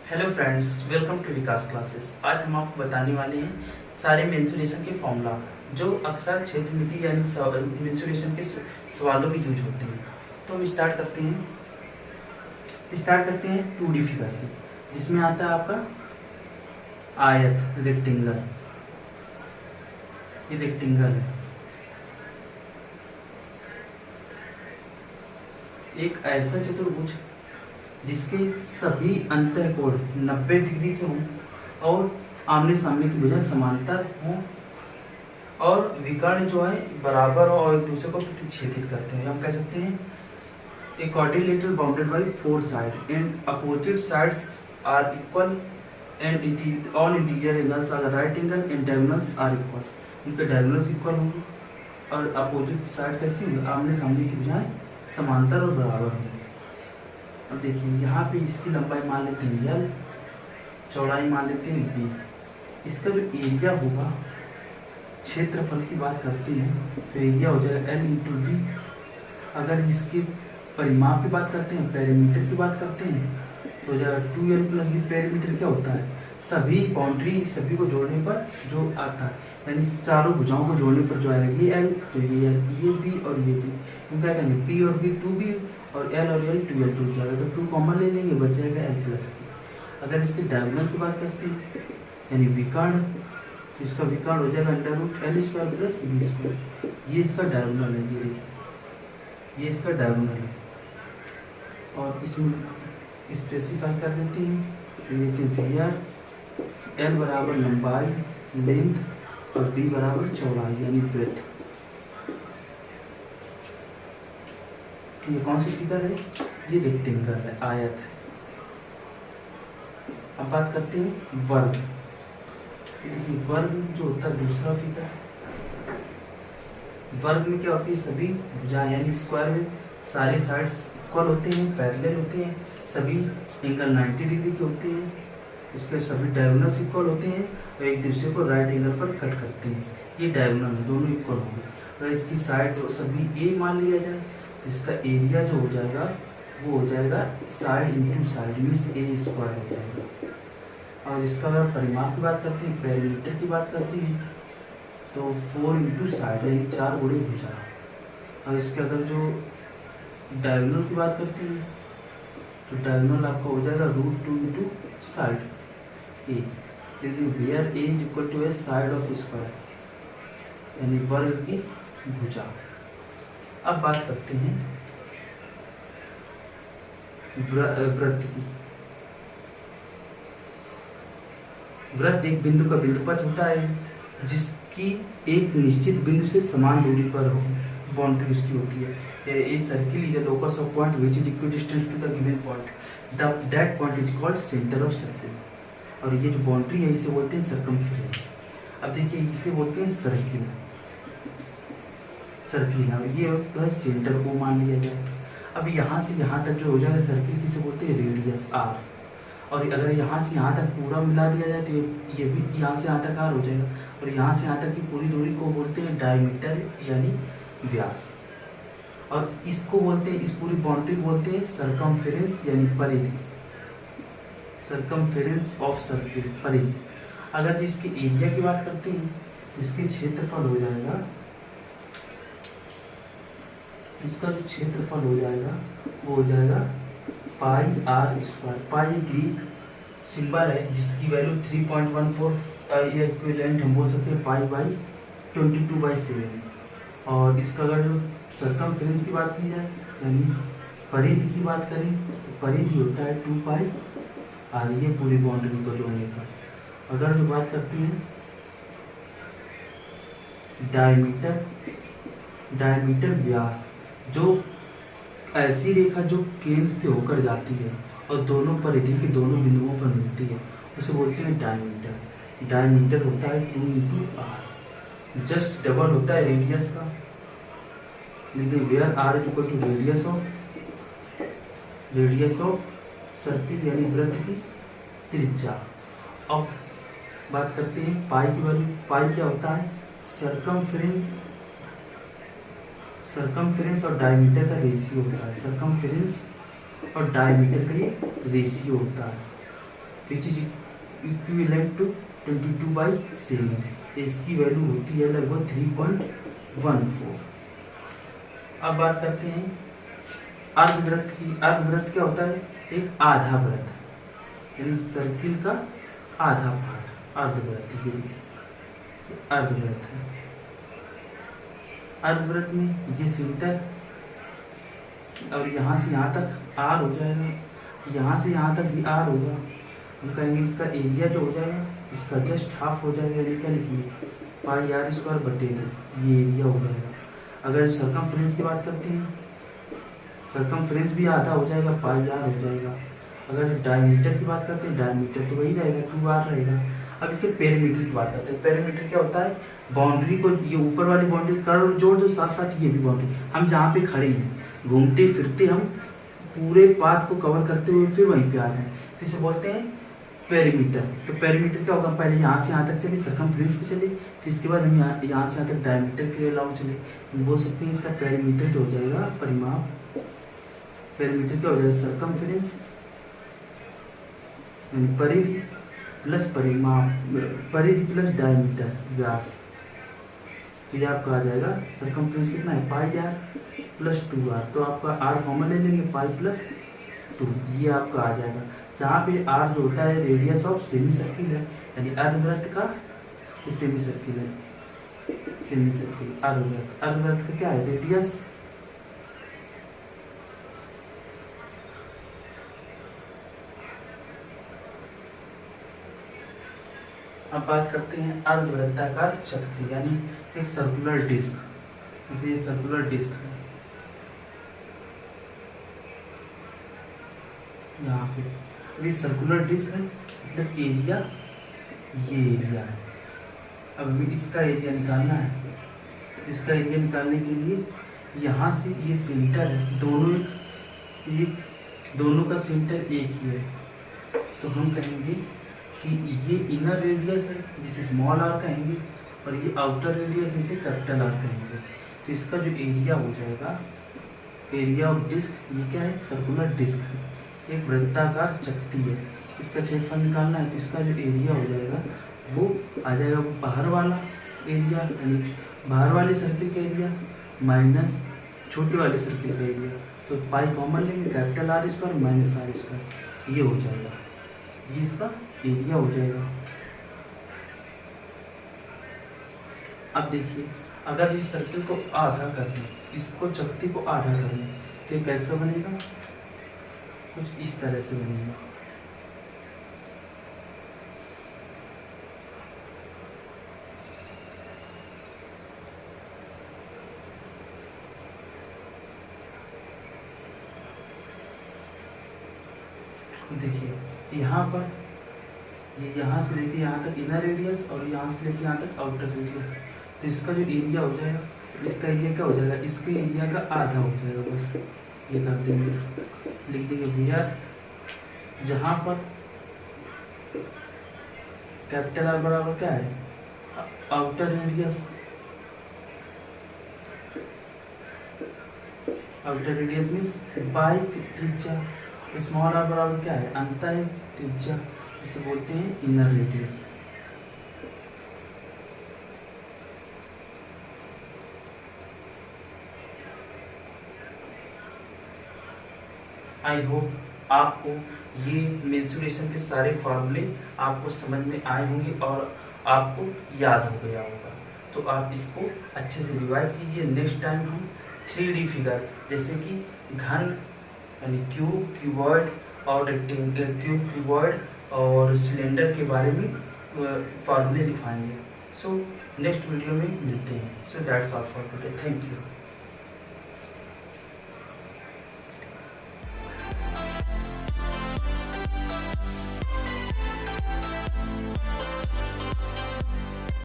Hello friends, welcome to Vikas classes. आज हम आपको बताने वाले हैं सारे मेंसुरेशन के फॉर्मूला जो अक्सर क्षेत्रमिति यानी मेंसुरेशन के सवालों में यूज होते हैं। तो हम स्टार्ट करते हैं 2D फिगर से, जिसमें आता है आपका आयत, रेक्टेंगल। ये रेक्टेंगल है, एक ऐसा चतुर्भुज जिसके सभी अंतःकोण 90 डिग्री के हों और आमने सामने की भुजा समांतर हों और विकर्ण जो है बराबर हो और एक दूसरे को प्रतिच्छेदित करते हैं। हम कह सकते हैं a quadrilateral bounded by 4 side and opposite sides are equal and all interior angles are right angle and diagonals are equal. उनके डायगोनल्स इक्वल होंगे और अपोजिट साइड कैसी होगी, आमने सामने की भुजाएं समांतर और बराबर होंगी। अब देखिए यहाँ पे इसकी लंबाई मान लेते हैं L, चौड़ाई मान लेते हैं B। इसका जो एरिया होगा, क्षेत्रफल की बात करते हैं तो एरिया हो जाएगा L इंटू B। अगर इसके परिमाप की बात करते हैं, पेरीमीटर की बात करते हैं तो हो जाएगा 2L प्लस B। पेरीमीटर क्या होता है, सभी बाउंड्री सभी को जोड़ने पर जो आता है, यानी चारों भुजाओं को जोड़ने पर जो आएगा ये L तो ये L, ये B और ये B। तो क्या करेंगे, P और B 2B और L और L 2L टूट जाएगा तो 2 कॉमन ले लेंगे, बच जाएगा L प्लस B। अगर इसके डायगोनल की बात करते हैं यानी विकर्ण, तो इसका विकर्ण हो जाएगा under root L square plus B square. ये इसका डायगोनल है, ये देखिए ये इसका डायगोनल है और इसमें स्पेसिफाई कर देते हैं तो ये कि L बराबर लंबाई लेंथ और B बराबर चौड़ाई यानी ब्रेथ। ये कौन सी फिगर है, ये रेक्टेंगल है, आयत है। अब बात करते हैं वर्ग। देखिए वर्ग जो होता है दूसरा फिगर, वर्ग में क्या होती है, सभी भुजाएं यानी स्क्वायर में सारे साइड्स इक्वल होते हैं, पैरेलल होते हैं, सभी एंगल 90 डिग्री के होते हैं, इसके सभी डायगोनल्स इक्वल होते हैं और एक दूसरे को राइट एंगल पर कट करते हैं। ये डायगोनल है, दोनों इक्वल होंगे। अगर इसकी साइड जो सभी ए मान लिया जाए तो इसका एरिया जो हो जाएगा वो हो जाएगा साइड इंटू साइड मीन्स ए स्क्वायर हो जाएगा। और इसका अगर परिमाप की बात करते हैं, पेरीमीटर की बात करते हैं तो 4 इंटू साइड यानी 4 गुणे भुजा। और इसके अगर जो डायगोनल की बात करते हैं तो डायगोनल आपका हो जाएगा √2 इंटू साइड ए, लेकिन where a is equal to a side of square यानी वर्ग की भुजा। अब बात करते हैं वृत्त की। वृत्त एक बिंदु का बिंदुपथ होता है जिसकी एक निश्चित बिंदु से समान दूरी पर हो बाउंड्री उसकी होती है। A circle is a locus of point which is equidistance to the given point, that point is called centre of circle. और ये जो बाउंड्री है इसे बोलते हैं सर्कमफेरेंस। अब देखिए इसे बोलते हैं सर्किल, सर्किल है ये उसका सेंटर को मान लिया जाए। अब यहाँ से यहाँ तक जो हो जाएगा सर्किल किसे बोलते हैं, रेडियस r। और अगर यहाँ से यहाँ तक पूरा मिला दिया जाए तो ये भी यहाँ से यहाँ तक r हो जाएगा और यहाँ से यहाँ तक की पूरी दूरी को बोलते हैं डायमीटर यानी व्यास। और इसको बोलते हैं, इस पूरी बाउंड्री को बोलते हैं सर्कमफेरेंस यानी परिधि, सर्कमफेरेंस ऑफ सर्किल, परिधि। अगर जो इसके एरिया की बात करते हैं तो इसके क्षेत्रफल हो जाएगा, इसका जो क्षेत्रफल हो जाएगा वो हो जाएगा pi r square. Pi Greek symbol है जिसकी वैल्यू 3.14 ये इक्विवेलेंट हम बोल सकते हैं पाई बाई 22/7। और इसका अगर जो सर्कमफेरेंस की बात की जाए यानी परिधि की बात करें तो परिधि होता है 2 पाई आर, ये पूरी बाउंड्री को जोड़ने का। अगर जो बात करते हैं डायमीटर, डायमीटर व्यास, जो ऐसी रेखा जो केंद्र से होकर जाती है और दोनों परिधि के दोनों बिंदुओं पर मिलती है उसे बोलते हैं डायमीटर। डायमीटर होता है 2 इंटू आर, जस्ट डबल होता है रेडियस का, लेकिन where r is equal to radius of circle यानी वृत्त की त्रिज्या। अब बात करते हैं पाई की वैल्यू। पाई क्या होता है, सर्कमफेरेंस और डायमीटर का रेशियो होता है, सर्कमफेरेंस और डायमीटर का ये रेशियो होता है। Which is equivalent to 22/7। इसकी वैल्यू होती है लगभग 3.14। अब बात करते हैं अर्धवृत्त की। अर्धवृत्त क्या होता है? एक आधा वृत्त, यानी सर्किल का आधा पार्ट अर्धवृत्त। ये अर्धवृत्त है। अर्धवृत्त में ये सेंटर और यहाँ से यहाँ तक आर हो जाएगा, यहाँ से यहाँ तक भी आर होगा। हम कहेंगे इसका एरिया जो हो जाएगा इसका जस्ट हाफ हो जाएगा, यानी क्या लिखेंगे पाई आर स्क्वायर बटे 2, ये एरिया हो जाएगा। अगर सरकमफ्रेंस की बात करते हैं, सरकमफ्रेंस भी आधा हो जाएगा, पाई आर हो जाएगा। अगर डायमीटर की बात करते हैं, डायमीटर तो वही रहेगा 2r रहेगा। अब इसके पेरीमीटर की बात करते हैं। पेरीमीटर क्या होता है? बाउंड्री को, ये ऊपर वाली बाउंड्री कर जोड़ दो, साथ साथ ये भी बाउंड्री। हम जहाँ पे खड़े हैं घूमते फिरते हम पूरे पाथ को कवर करते हुए फिर वहीं पे आ जाए, तो इसे बोलते हैं पेरीमीटर। तो पेरीमीटर क्या होगा? पहले यहाँ से यहाँ तक चले, सरकमफ्रेंस पे चले, फिर इसके बाद हम यहाँ से यहाँ तक डायमीटर के लिए अलाउ चले। हम बोल सकते हैं इसका पेरीमीटर जो हो जाएगा परिमाप, पेरीमीटर क्या हो जाएगा? सरकमफ्रेंस परिधि प्लस परिमाप, परिधि प्लस डायमीटर व्यास। तो ये आपका आ जाएगा सरकमफ्रेंस कितना है? पाई आर प्लस 2r। तो आपका r कॉमन ले लेंगे, पाई प्लस 2, ये आपका आ जाएगा। जहाँ पे r जो होता है रेडियस ऑफ सेमी सर्किल है, यानी अर्धवृत्त का सेमी सर्किल है, सेमी सर्किल अर्धवृत्त। अर्धवृत्त का क्या है? रेडियस अब बात करते हैं अर्धवृत्ताकार शक्ति, यानी एक सर्कुलर डिस्क। ये सर्कुलर डिस्क है, यहाँ पे ये सर्कुलर डिस्क है, मतलब एरिया, ये एरिया है। अब हमें इसका एरिया निकालना है। इसका एरिया निकालने के लिए यहाँ से ये सेंटर है, दोनों का सेंटर एक ही है, तो हम कहेंगे कि ये इनर रेडियस है जिसे स्मॉल आर कहेंगे, और ये आउटर रेडियस जिसे कैपिटल आर कहेंगे। तो इसका जो एरिया हो जाएगा, एरिया ऑफ डिस्क, ये क्या है? सर्कुलर डिस्क, एक वृत्ताकार चक्ति है। इसका क्षेत्रफल निकालना है, तो इसका जो एरिया हो जाएगा वो आ जाएगा बाहर वाला एरिया, यानी बाहर वाले सर्किल का एरिया माइनस छोटे वाले सर्किल का एरिया। तो पाई कॉमन लेंगे, capital R square minus r square, ये हो जाएगा, ये इसका एरिया हो जाएगा। अब देखिए, अगर इस सर्किल को आधा कर दें, इसको चक्ति को आधा कर दें, तो कैसा बनेगा? कुछ इस तरह से बनेगा। देखिए यहाँ पर ये यहाँ से लेके यहाँ तक इनर रेडियस और यहाँ से लेके यहाँ तक आउटर रेडियस। तो इसका जो एरिया हो जाएगा, इसका एरिया क्या हो जाएगा? इसके एरिया का आधा हो जाएगा। बस ये कर देंगे, लिख देंगे भैया, जहाँ पर कैपिटल आर बराबर क्या है? Outer radius, outer radius means by त्रिज्या, स्मॉल आर बराबर क्या है? अंतर त्रिज्या, इसे बोलते हैं इनर रेडियस। आई होप आपको ये मेंसुरेशन के सारे फॉर्मूले आपको समझ में आए होंगे और आपको याद हो गया होगा। तो आप इसको अच्छे से रिवाइज कीजिए। नेक्स्ट टाइम हम 3D फिगर, जैसे कि घन यानी क्यूब, क्यूबॉइड और रेक्टेंगल, क्यूब, क्यूबॉइड और सिलेंडर के बारे में फॉर्मूले दिखाएंगे। सो नेक्स्ट वीडियो में मिलते हैं। So that's all for today. Thank you.